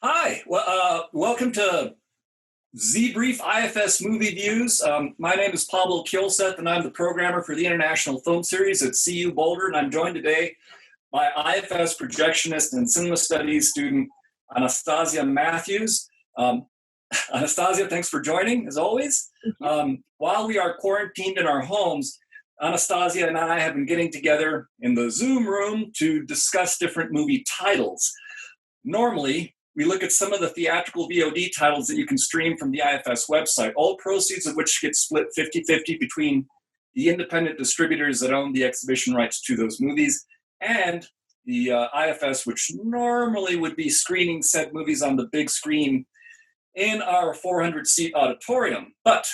Hi, welcome to Z-Brief IFS Movie Views. My name is Pablo Kielseth, and I'm the programmer for the International Film Series at CU Boulder, and I'm joined today by IFS projectionist and cinema studies student Anastasia Matthews. Anastasia, thanks for joining, as always. While we are quarantined in our homes, Anastasia and I have been getting together in the Zoom room to discuss different movie titles. Normally, we look at some of the theatrical VOD titles that you can stream from the IFS website, all proceeds of which get split 50-50 between the independent distributors that own the exhibition rights to those movies and the IFS, which normally would be screening said movies on the big screen in our 400-seat auditorium. But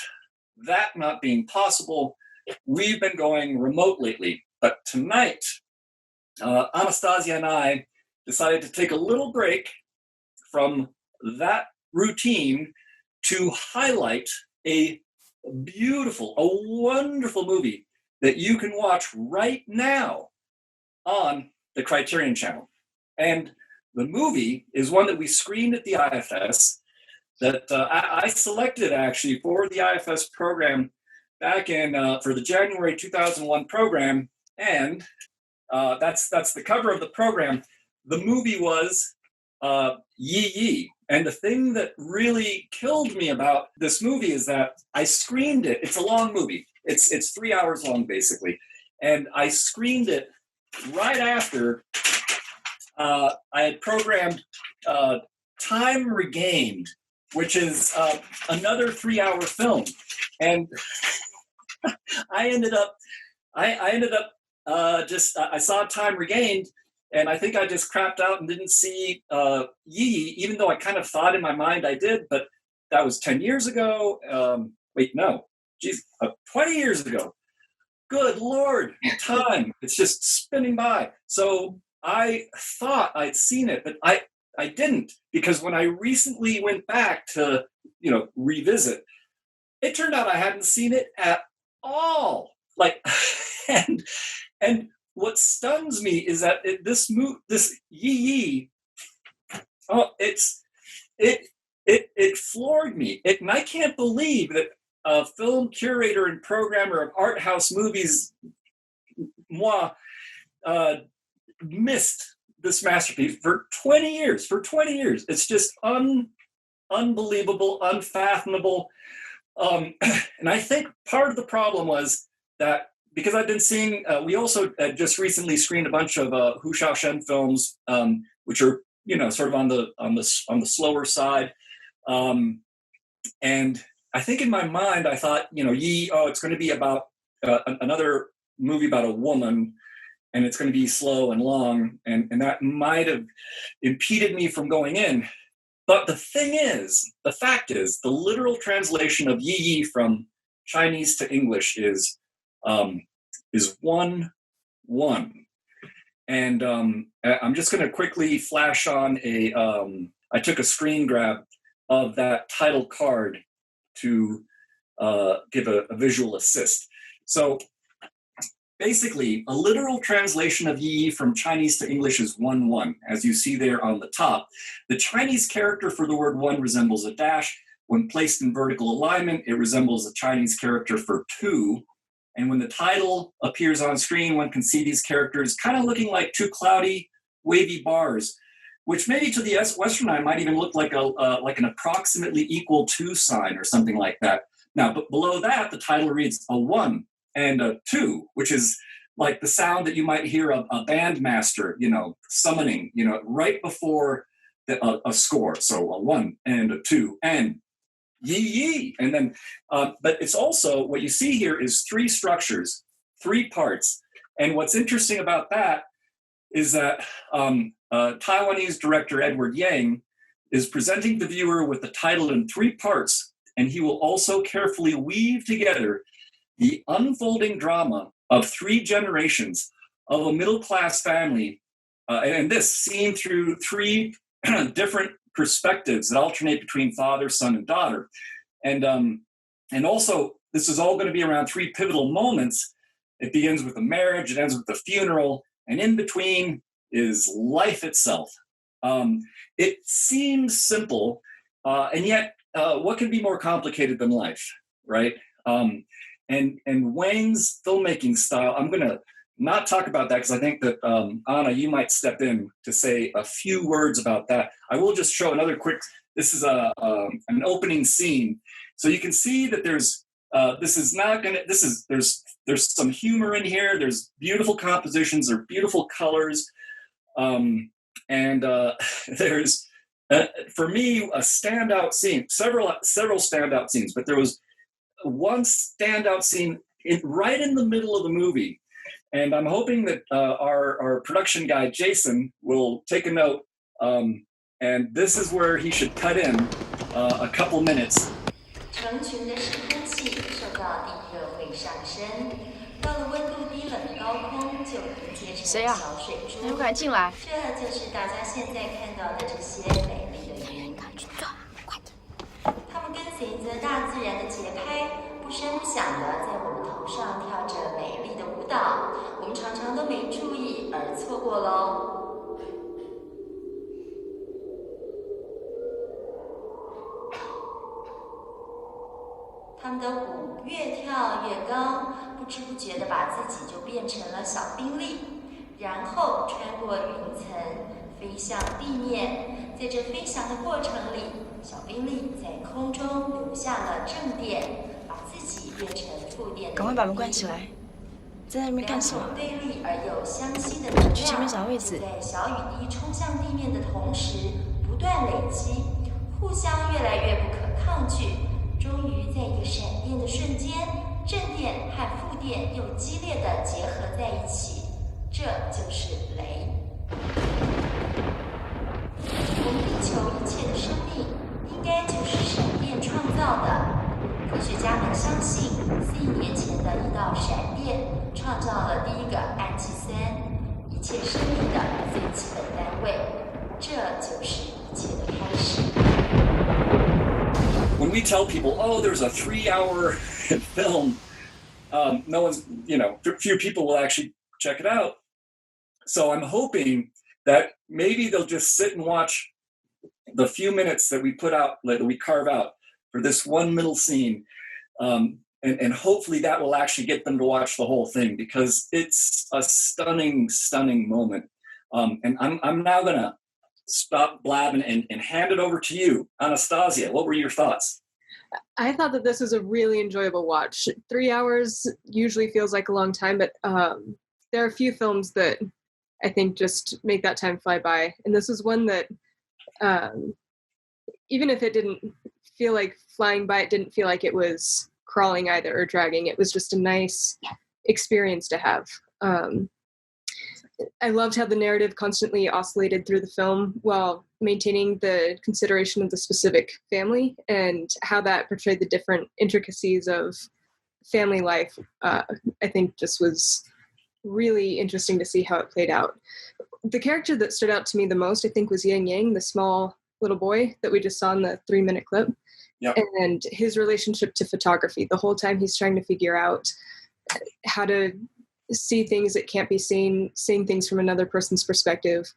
that not being possible, we've been going remote lately. But tonight, Anastasia and I decided to take a little break from that routine to highlight a wonderful movie that you can watch right now on the Criterion channel. And the movie is one that we screened at the IFS that I selected actually for the IFS program back in for the January 2001 program. And that's the cover of the program. The movie was Yi Yi. And the thing that really killed me about this movie is that I screened it. It's a long movie. It's 3 hours long, basically. And I screened it right after I had programmed Time Regained, which is another 3-hour film. And I ended up I saw Time Regained, and I think I just crapped out and didn't see Yi, even though I kind of thought in my mind I did, but that was 10 years ago. 20 years ago. Good Lord, time. It's just spinning by. So I thought I'd seen it, but I didn't, because when I recently went back to, revisit, it turned out I hadn't seen it at all. And what stuns me is that this Yi Yi, it floored me. And I can't believe that a film curator and programmer of art house movies, missed this masterpiece for 20 years. It's just unbelievable, unfathomable. And I think part of the problem was that because I've been seeing, we also just recently screened a bunch of Hu Shaoshen films, which are sort of on the slower side, and I think in my mind I thought Yi, it's going to be about another movie about a woman, and it's going to be slow and long, and that might have impeded me from going in. But the fact is, the literal translation of Yi Yi from Chinese to English is 1-1. And I'm just going to quickly flash on I took a screen grab of that title card to give a visual assist. So basically, a literal translation of Yi from Chinese to English is 1-1, as you see there on the top. The Chinese character for the word one resembles a dash. When placed in vertical alignment, it resembles the Chinese character for two. And when the title appears on screen, one can see these characters kind of looking like two cloudy, wavy bars, which maybe to the Western eye might even look like an approximately equal to sign or something like that. Now, but below that, the title reads a 1 and a 2, which is like the sound that you might hear a bandmaster, summoning, right before a score. So a 1 and a 2 and Yi Yi. And then, but it's also, what you see here is 3 structures, 3 parts. And what's interesting about that is that Taiwanese director Edward Yang is presenting the viewer with the title in 3 parts, and he will also carefully weave together the unfolding drama of 3 generations of a middle-class family, and this seen through 3 different perspectives that alternate between father, son, and daughter. And also, this is all going to be around 3 pivotal moments. It begins with the marriage, it ends with the funeral, and in between, is life itself. It seems simple, and yet what can be more complicated than life, right? And Wang's filmmaking style, I'm going to not talk about that because I think that Ana, you might step in to say a few words about that. I will just show another quick. This is an opening scene, so you can see that there's some humor in here. There's beautiful compositions, there are beautiful colors, and there's for me a standout scene. Several standout scenes, but there was one standout scene right in the middle of the movie. And I'm hoping that our production guy, Jason, will take a note. And this is where he should cut in a couple minutes. 成群的湿空气受到地热会上升，到了温度低冷的高空就凝结成小水珠。谁敢进来？这就是大家现在看到的这些美丽的云。它们跟随着大自然的节拍，不声不响的在我们头上跳着美丽的舞蹈，我们常常都没注意而错过喽。他们的舞越跳越高，不知不觉地把自己就变成了小宾利，然后穿过云层，飞向地面。在这飞翔的过程里，小宾利在空中留下了正电，把自己变成负电的。赶快把门关起来！在那边干什么？对立而又相吸的能量，去前面找位置。在小雨滴冲向地面的同时，不断累积，互相越来越不可抗拒。终于在一个闪电的瞬间，正电和负电又激烈地结合在一起，这就是雷。我们地球一切的生命，应该就是闪电创造的。科学家们相信，4亿年前的一道闪电创造了第一个氨基酸，一切生命的最基本单位。这就是一切的开始。When we tell people, oh, there's a 3-hour film, no one's, few people will actually check it out. So I'm hoping that maybe they'll just sit and watch the few minutes that we put out, that we carve out for this one middle scene. And hopefully that will actually get them to watch the whole thing, because it's a stunning, stunning moment. And I'm now going to stop blabbing and hand it over to you. Anastasia, what were your thoughts? I thought that this was a really enjoyable watch. 3 hours usually feels like a long time, but there are a few films that I think just make that time fly by. And this was one that, even if it didn't feel like flying by, it didn't feel like it was crawling either or dragging. It was just a nice experience to have. I loved how the narrative constantly oscillated through the film while maintaining the consideration of the specific family, and how that portrayed the different intricacies of family life. I think just was really interesting to see how it played out. The character that stood out to me the most, I think, was Yang Yang, the small little boy that we just saw in the 3-minute clip. Yep. And his relationship to photography. The whole time he's trying to figure out how to see things that can't be seen, seeing things from another person's perspective.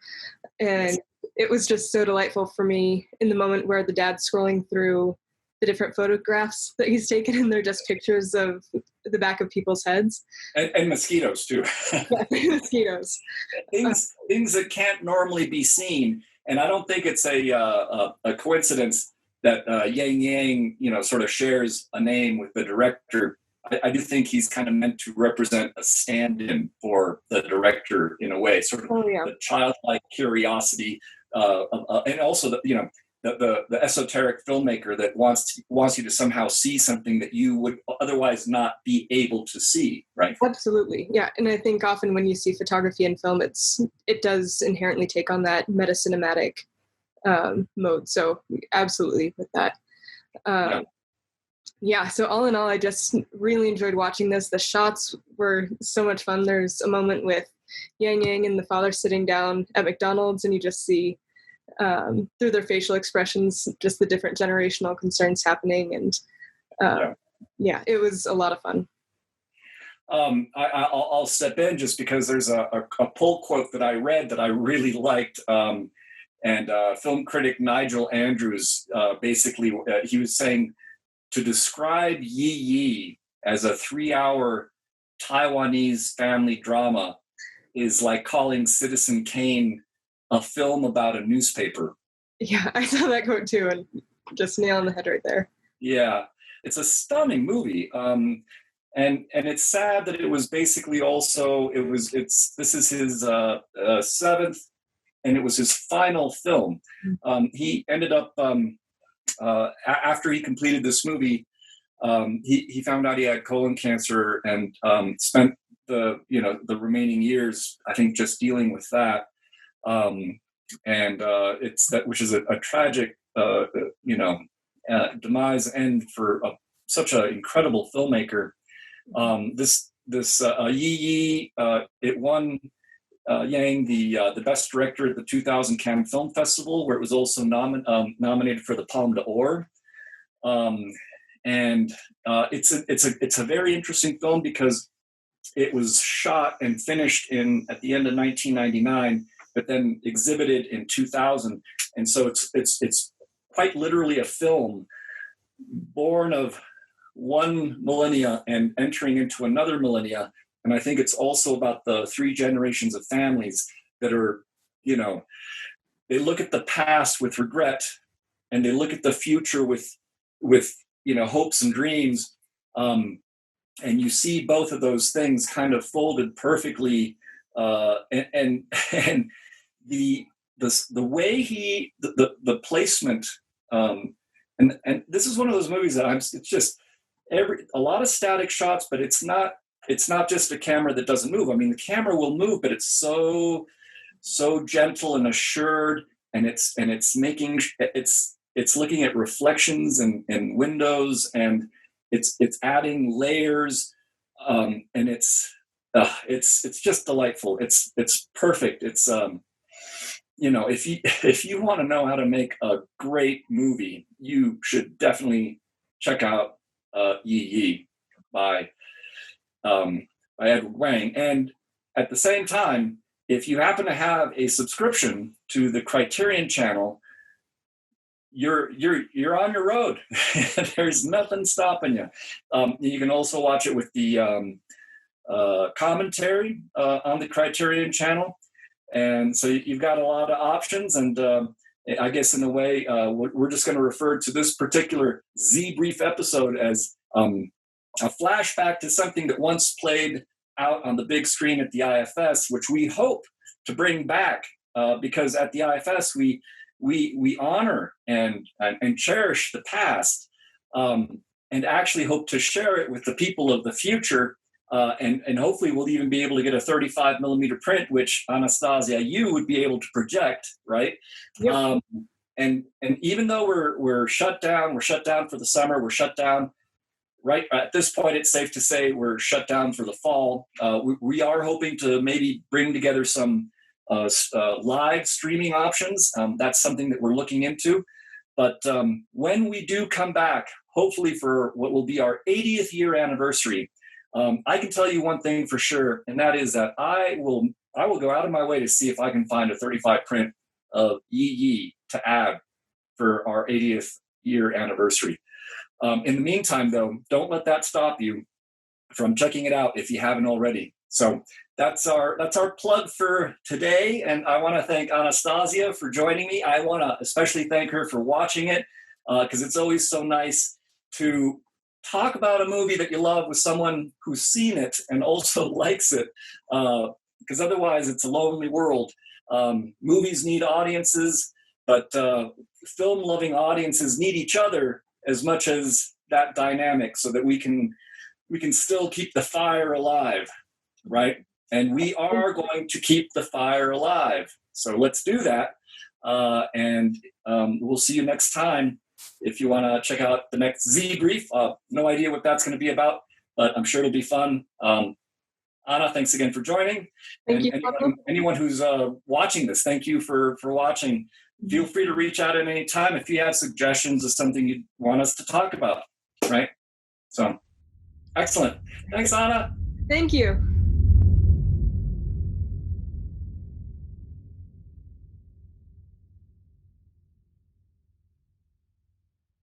And it was just so delightful for me in the moment where the dad's scrolling through the different photographs that he's taken, and they're just pictures of the back of people's heads. And mosquitoes, too. Mosquitoes. Things that can't normally be seen. And I don't think it's a coincidence that Yang Yang, sort of shares a name with the director. I do think he's kind of meant to represent a stand-in for the director in a way, sort of the childlike curiosity, and also the esoteric filmmaker that wants you to somehow see something that you would otherwise not be able to see, right? Absolutely, yeah. And I think often when you see photography in film, it does inherently take on that meta-cinematic mode. So absolutely with that. Yeah, so all in all, I just really enjoyed watching this. The shots were so much fun. There's a moment with Yang Yang and the father sitting down at McDonald's, and you just see through their facial expressions just the different generational concerns happening. And yeah, it was a lot of fun. I'll step in just because there's a pull quote that I read that I really liked. And film critic Nigel Andrews basically, he was saying to describe Yi Yi as a 3-hour Taiwanese family drama is like calling Citizen Kane a film about a newspaper. Yeah, I saw that quote too, and just nail on the head right there. Yeah, it's a stunning movie. And it's sad that it was basically also this is his 7th, and it was his final film. He ended up after he completed this movie, he found out he had colon cancer and spent the remaining years, I think, just dealing with that. It's that, which is a tragic demise end for such an incredible filmmaker. This Yi Yi, it won Yang the best director at the 2000 Cannes Film Festival, where it was also nominated for the Palme d'Or. It's a very interesting film because it was shot and finished at the end of 1999, but then exhibited in 2000, and so it's quite literally a film born of one millennia and entering into another millennia. And I think it's also about the 3 generations of families that are, they look at the past with regret, and they look at the future with hopes and dreams. And you see both of those things kind of folded perfectly. And the way the placement, and this is one of those movies that it's just a lot of static shots, but it's not just a camera that doesn't move. I mean, the camera will move, but it's so gentle and assured, and it's looking at reflections and windows, and it's adding layers, and it's just delightful. It's perfect. It's if you want to know how to make a great movie, you should definitely check out Yi Yi by Edward Wang. And at the same time, if you happen to have a subscription to the Criterion channel, you're on your road. There's nothing stopping you. You can also watch it with the commentary on the Criterion channel. And so you've got a lot of options. And I guess in a way, we're just going to refer to this particular Z-Brief episode as a flashback to something that once played out on the big screen at the IFS, which we hope to bring back, because at the IFS we honor and cherish the past, and actually hope to share it with the people of the future, and hopefully we'll even be able to get a 35 millimeter print, which Anastasia, you would be able to project, right? Yep. And even though we're shut down for the summer, we're shut down. Right at this point, it's safe to say we're shut down for the fall. We are hoping to maybe bring together some live streaming options. That's something that we're looking into. But when we do come back, hopefully for what will be our 80th year anniversary, I can tell you one thing for sure, and that is that I will go out of my way to see if I can find a 35 print of Yi Yi to add for our 80th year anniversary. In the meantime, though, don't let that stop you from checking it out if you haven't already. So that's our plug for today, and I want to thank Anastasia for joining me. I want to especially thank her for watching it, because it's always so nice to talk about a movie that you love with someone who's seen it and also likes it, because otherwise it's a lonely world. Movies need audiences, but film-loving audiences need each other as much as that dynamic, so that we can still keep the fire alive, right? And we are going to keep the fire alive. So let's do that. And we'll see you next time. If you want to check out the next Z-Brief, no idea what that's going to be about, but I'm sure it'll be fun. Ana, thanks again for joining. Thank you. Anyone who's watching this, thank you for watching. Feel free to reach out at any time if you have suggestions of something you want us to talk about, right? So, excellent. Thanks, Ana. Thank you.